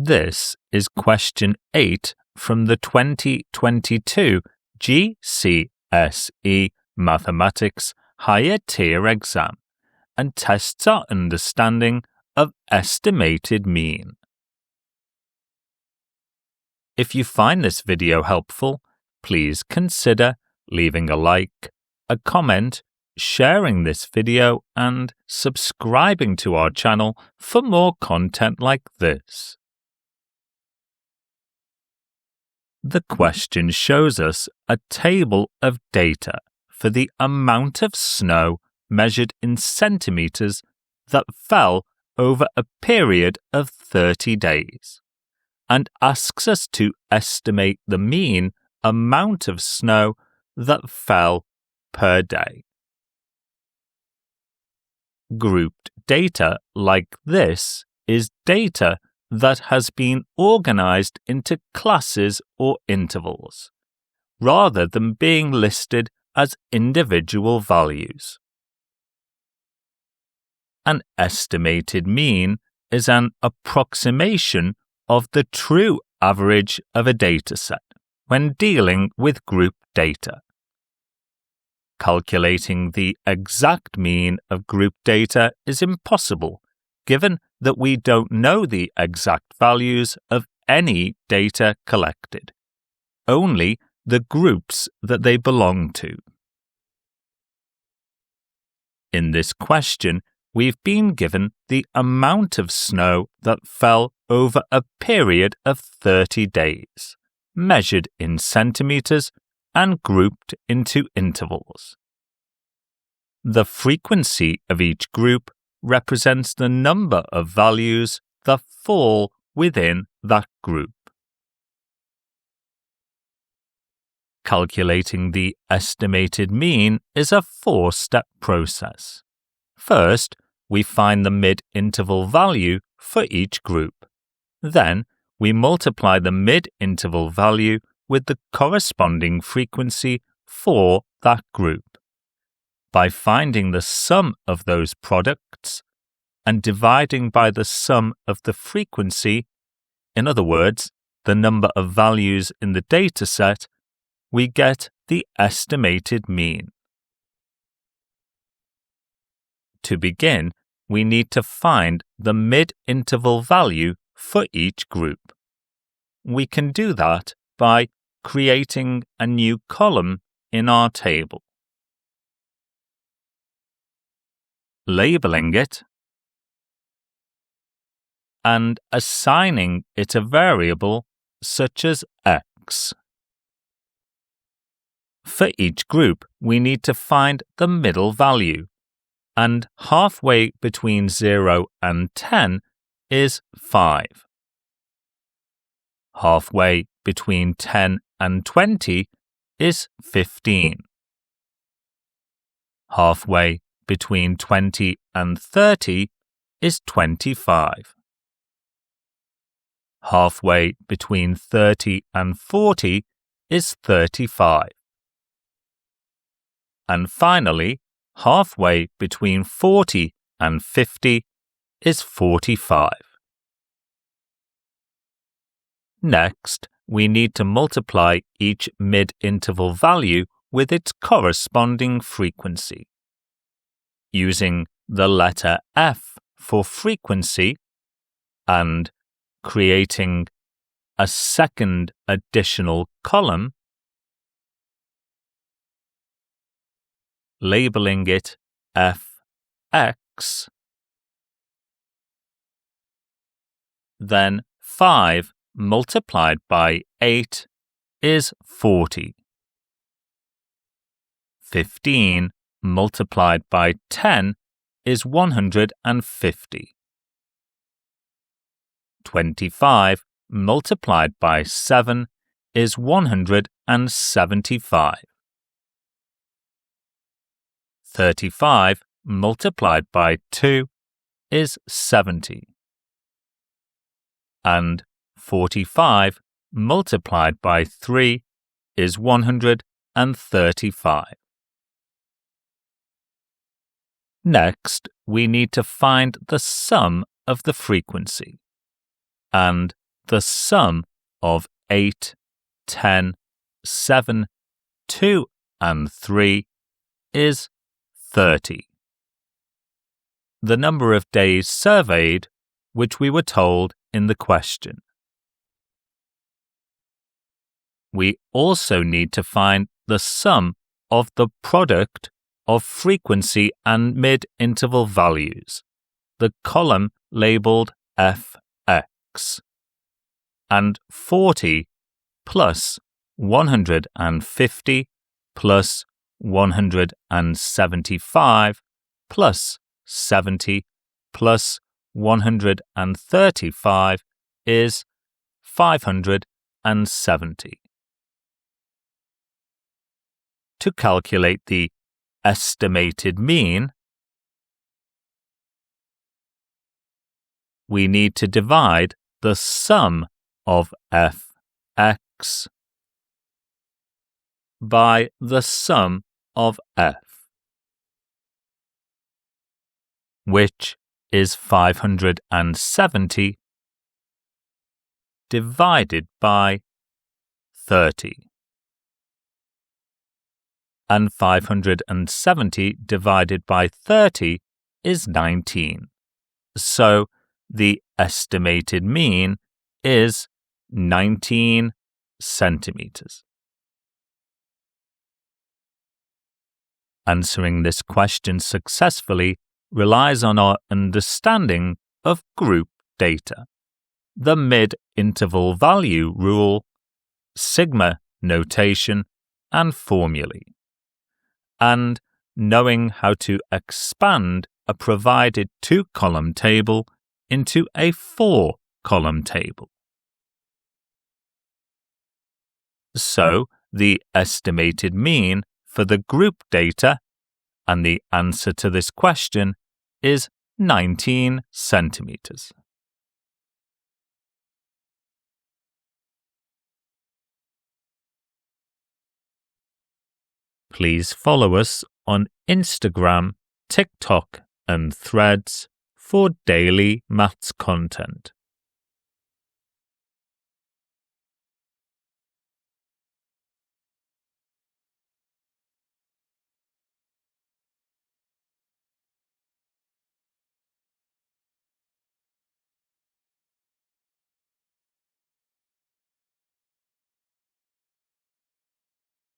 This is question 8 from the 2022 GCSE Mathematics Higher Tier exam and tests our understanding of estimated mean. If you find this video helpful, please consider leaving a like, a comment, sharing this video and subscribing to our channel for more content like this. The question shows us a table of data for the amount of snow measured in centimetres that fell over a period of 30 days, and asks us to estimate the mean amount of snow that fell per day. Grouped data like this is data that has been organized into classes or intervals, rather than being listed as individual values. An estimated mean is an approximation of the true average of a dataset when dealing with group data. Calculating the exact mean of group data is impossible, given that we don't know the exact values of any data collected, only the groups that they belong to. In this question, we've been given the amount of snow that fell over a period of 30 days, measured in centimetres and grouped into intervals. The frequency of each group represents the number of values that fall within that group. Calculating the estimated mean is a 4-step process. First, we find the mid-interval value for each group. Then, we multiply the mid-interval value with the corresponding frequency for that group. By finding the sum of those products and dividing by the sum of the frequency, in other words, the number of values in the dataset, we get the estimated mean. To begin, we need to find the mid-interval value for each group. We can do that by creating a new column in our table, labeling it, and assigning it a variable such as x. For each group, we need to find the middle value, and halfway between 0 and 10 is 5. Halfway between 10 and 20 is 15. Halfway between 20 and 30 is 25. Halfway between 30 and 40 is 35. And finally, halfway between 40 and 50 is 45. Next, we need to multiply each mid-interval value with its corresponding frequency. Using the letter F for frequency and creating a second additional column, labeling it Fx, then 5 multiplied by 8 is 40. 15 multiplied by 10 is 150. 25 multiplied by 7 is 175. 35 multiplied by 2 is 70. And 45 multiplied by 3 is 135. Next, we need to find the sum of the frequency. And the sum of 8, 10, 7, 2, and 3 is 30. The number of days surveyed, which we were told in the question. We also need to find the sum of the product of frequency and mid-interval values, the column labelled fx, and 40 plus 150 plus 175 plus 70 plus 135 is 570. To calculate the estimated mean, we need to divide the sum of fx by the sum of f, which is 570 divided by 30. And 570 divided by 30 is 19. So the estimated mean is 19 centimetres. Answering this question successfully relies on our understanding of group data, the mid-interval value rule, sigma notation, and formulae, and knowing how to expand a provided 2-column table into a 4-column table. So, the estimated mean for the group data, and the answer to this question, is 19 centimetres. Please follow us on Instagram, TikTok, and Threads for daily maths content.